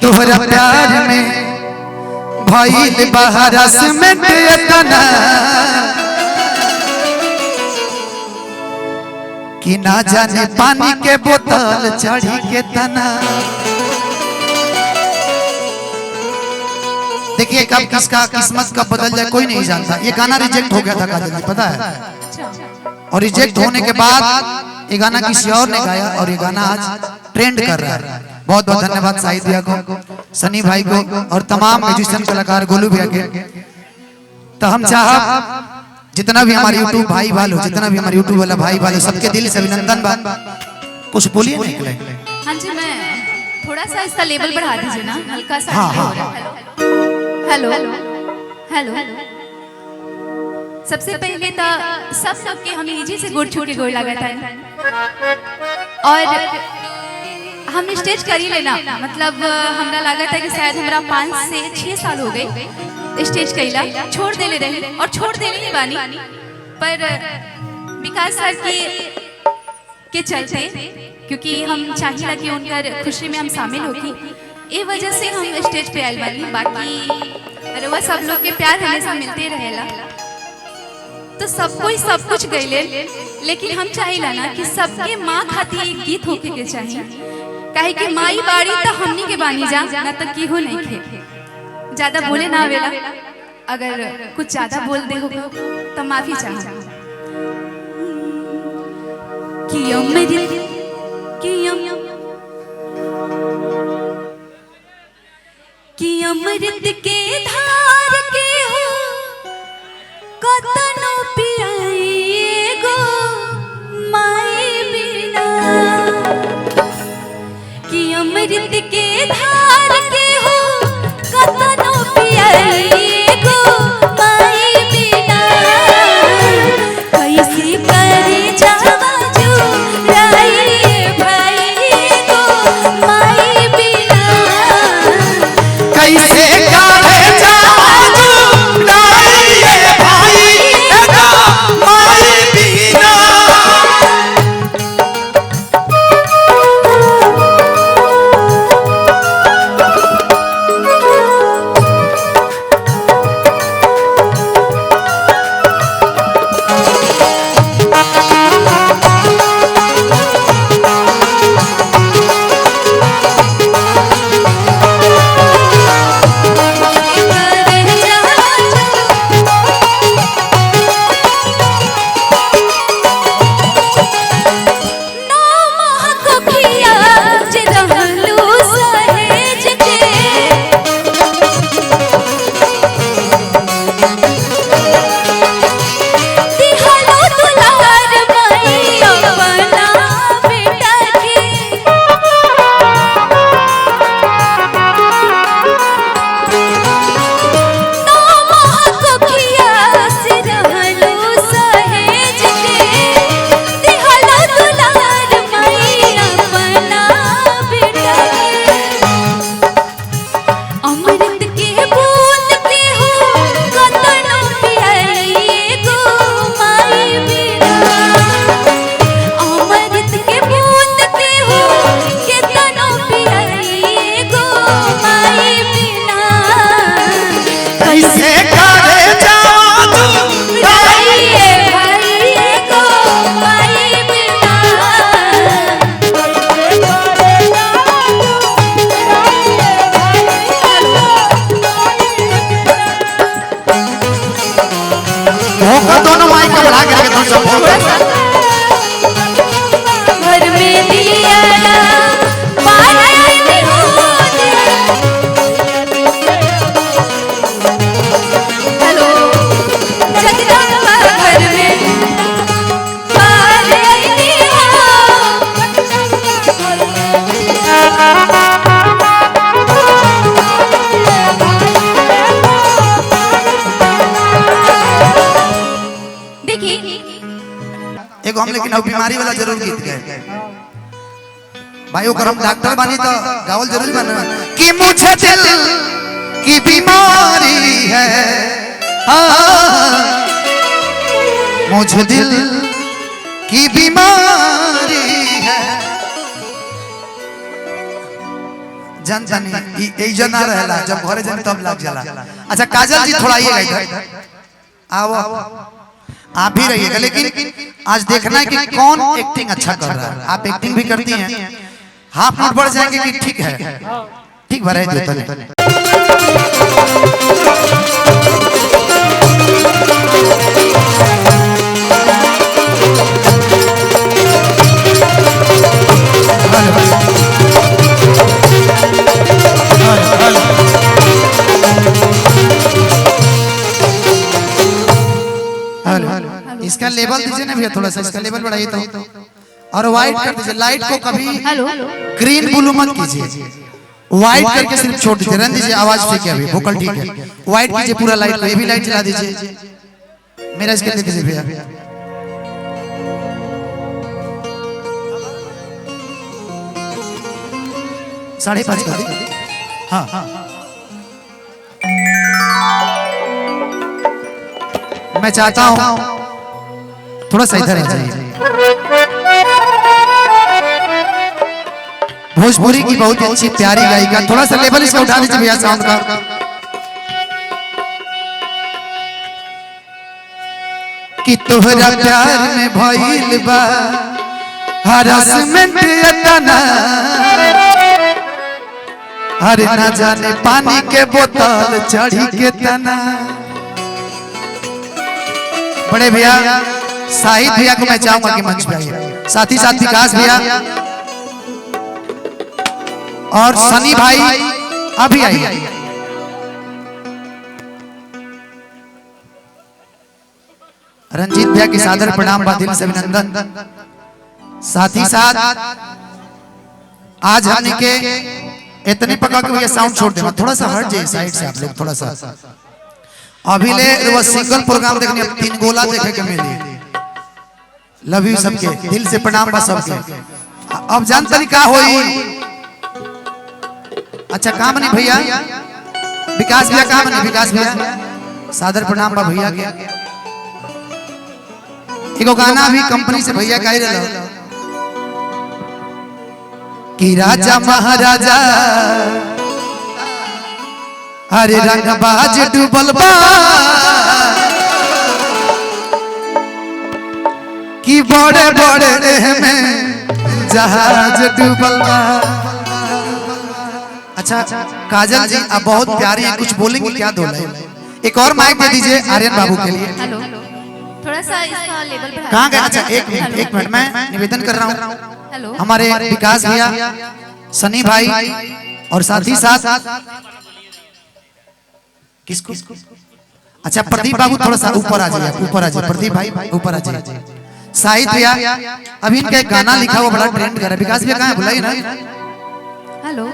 तोहरा प्यार में भइल बहरस में तना कि ना जाने पानी के बोतल चढ़ी के तना। देखिए कब किसका किस्मत कब बदल जाए कोई नहीं जानता। ये गाना रिजेक्ट हो गया था काजल जी, पता है? और रिजेक्ट होने के बाद ये गाना किसी और ने गाया और ये गाना आज ट्रेंड कर रहा है। बहुत बहुत धन्यवाद साहिद भैया को, सनी भाई को और तमाम म्यूजिशियन कलाकार गोलू भैया के। तो हम चाह जितना भी हमारे यूट्यूब भाई वालों, जितना भी हमारे यूट्यूब वाला भाई वालों, सबके दिल से अभिनंदन बा। कुछ बोलिए निकले। हाँ जी, मैं थोड़ा सा इसका लेवल बढ़ा दीजिए ना, हल्का सा। हाँ। Hello hello. सबसे पहले तो सब सबके हम इजी से गोड़ छू के गोड़ लगा था और हमने स्टेज कर ही लेना। मतलब हमरा लगा था कि शायद हमरा 5 से 6 साल हो गए स्टेज कैला, छोड़ देले रहे और छोड़ देले ही बानी। पर विकास सर के चलते, क्योंकि हम चाहिए कि उनकर खुशी में हम शामिल होगी, ये वजह से हम स्टेज पे आयल बानी। बाकी रउआ सब लोग के प्यार हमेशा मिलते रहेला। तो सब कोई सब कुछ गईले, लेकिन हम चाहिला ना कि सबके माँ खातिर एक गीत होके के चाहिए। काहे कि माई बाड़ी तो हमनी के बानी जा ना, तो केहू नहीं खे। ज्यादा बोले ना आवेला, अगर कुछ ज्यादा बोल दे हो तो माफी चाह। कि अमृत के धार के हो कतनो पियाई गो माई बिना। कि अमृत के धार के हो कतनो पियाई गो माई बिना। कैसे करे जावा जुराई भाई गो माई बिना। कैसे करे जावा जुराई भाई गो माई बिना। दोनों माइक को बढ़ा के रखे घर में दिया हेलो जगदम्बा घर में एगो हम लेकिन बीमारी वाला जरूर गीत गए भाई। ओकर हम डॉक्टर बानी तो गावल जरूर बना कि मुझे दिल की बीमारी है, मुझे दिल की बीमारी है। जनता नहीं ई जना रहला जब घरे जन तब लग जाला। अच्छा काजल जी थोड़ा आइएगा इधर, आओ आप भी रहिएगा, लेकिन आज देखना है कि कौन एक्टिंग अच्छा कर रहा है। आप एक्टिंग भी करती हैं, हाफ नोट बढ़ जाएंगे कि ठीक है, ठीक भरे देता नहीं। इसका लेवल दीजिए ना भैया, थोड़ा सा इसका लेवल बढ़ाइए तो, और व्हाइट कर दीजिए। लाइट को कभी ग्रीन ब्लू मत कीजिए, व्हाइट करके सिर्फ छोड़ दीजिए, रन दीजिए, आवाज ठीक है, अभी वोकल ठीक है, व्हाइट कीजिए पूरा लाइट को। ये भी लाइट जला दीजिए, मेरा इसके दे दीजिए भैया। 5:30 कर दी। हाँ मैं चाहता हूं थोड़ा सा इधर आ जाइए। भोजपुरी की बहुत अच्छी प्यारी गायिका, थोड़ा सा लेवल इसका उठा दीजिए भैया साउंड का। कि तोहरा प्यार में भइल बा हरासमेंट अतना, अरे ना जाने पानी के बोतल चढ़ी के तना। बड़े भैया शाहिद भैया को मैं चाहूंगा कि मंच पे आइए, साथ ही साथ विकास भैया और सनी भाई अभी आइए। रंजीत भैया की सादर प्रणाम, दिल से अभिनंदन। साथ ही साथ आज हमने के इतने पका के भैया साउंड छोड़ देना, थोड़ा सा हट जाइए साइड से आप लोग, थोड़ा सा। अभी ले वो सिंगल प्रोग्राम देखने, अब 3 गोला देखे के मिली। लव यू सबके, दिल से प्रणाम बा सबके। अब जान तरीका होई। अच्छा काम नहीं भैया, विकास भैया काम नहीं, विकास भैया सादर प्रणाम बा भैया के। एगो गाना भी कंपनी से भैया गाई रहा कि राजा महाराजा अरे रंगबाज डूबल बा, कि बड़े बड़े में जहाज डूबल बा। अच्छा काजल जी आप बहुत प्यारे हैं, कुछ बोलेंगे क्या? दो लाइन एक और माइक दे दीजिए आर्यन बाबू के लिए। हेलो, थोड़ा सा इसका लेवल बढ़ा। कहाँ गए? अच्छा एक मिनट मैं निवेदन कर रहा हूँ, हेलो हमारे विकास भैया, सनी भाई और साथ ही साथ किसको? अच्छा प्रदीप बाबू थोड़ा सा ऊपर आ जाइए, ऊपर आ जाइए प्रदीप भाई, ऊपर आ जाइए। शाहिद भैया अभी इनका एक गाना लिखा हुआ बड़ा ट्रेंड कर रहा है। विकास भैया कहाँ है? बुलाइए ना। हेलो